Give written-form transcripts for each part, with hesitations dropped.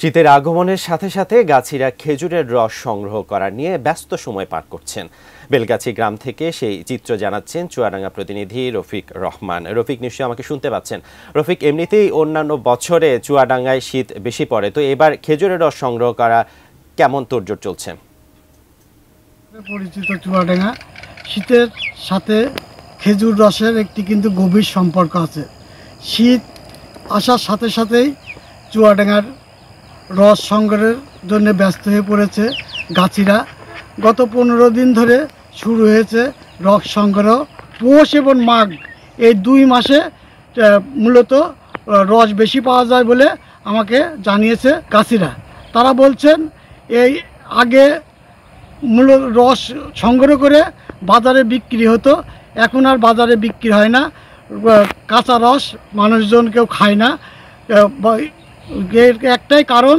শীতের আগমনের সাথে সাথে গাছিরা খেজুরের রস সংগ্রহ করা নিয়ে ব্যস্ত সময় পার করছেন। বেলগাছি গ্রাম থেকে সেই চিত্র জানাচ্ছেন চুয়াডাঙ্গা প্রতিনিধি রফিক রহমান। রফিক, নিশ্চয়ই আমাকে শুনতে পাচ্ছেন। রফিক, এমনিতেই অন্যান্য বছরে চুয়াডাঙ্গায় শীত বেশি পড়ে, তো এবার খেজুরের রস সংগ্রহ করা কেমন তোড়জোড় চলছে? পরিচিত চুয়াডাঙ্গা শীতের সাথে খেজুর রসের একটি কিন্তু গভীর সম্পর্ক আছে। শীত আসার সাথে সাথেই চুয়াডাঙ্গার রস সংগ্রহের জন্য ব্যস্ত হয়ে পড়েছে গাছিরা। গত 15 দিন ধরে শুরু হয়েছে রস সংগ্রহ। পৌষ এবং মাঘ এই 2 মাসে মূলত রস বেশি পাওয়া যায় বলে আমাকে জানিয়েছে গাছিরা। তারা বলছেন এই আগে মূলত রস সংগ্রহ করে বাজারে বিক্রি হতো, এখন আর বাজারে বিক্রি হয় না। কাঁচা রস মানুষজন কেউ খায় না। এর একটাই কারণ,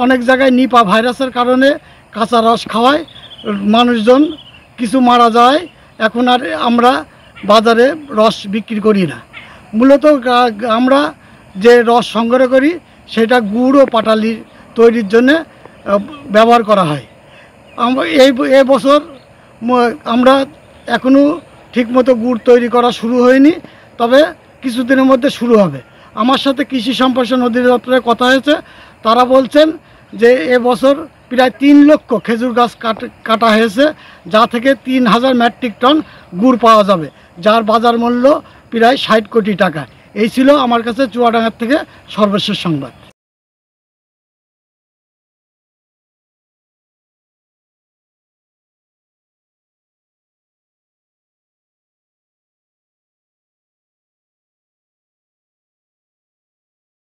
অনেক জায়গায় নিপা ভাইরাসের কারণে কাঁচা রস খাওয়ায় মানুষজন কিছু মারা যায়। এখন আর আমরা বাজারে রস বিক্রি করি না। মূলত আমরা যে রস সংগ্রহ করি সেটা গুড় ও পাটালি তৈরির জন্য ব্যবহার করা হয়। এই বছর আমরা এখনও ঠিকমতো গুড় তৈরি করা শুরু হয়নি, তবে কিছুদিনের মধ্যে শুরু হবে। আমার সাথে কৃষি সম্প্রসারণ অধিদপ্তরে কথা হয়েছে। তারা বলছেন যে এবছর প্রায় 3 লক্ষ খেজুর গাছ কাটা হয়েছে, যা থেকে 3000 মেট্রিক টন গুড় পাওয়া যাবে, যার বাজার মূল্য প্রায় 60 কোটি টাকা। এই ছিল আমার কাছে চুয়াডাঙ্গার থেকে সর্বশেষ সংবাদ।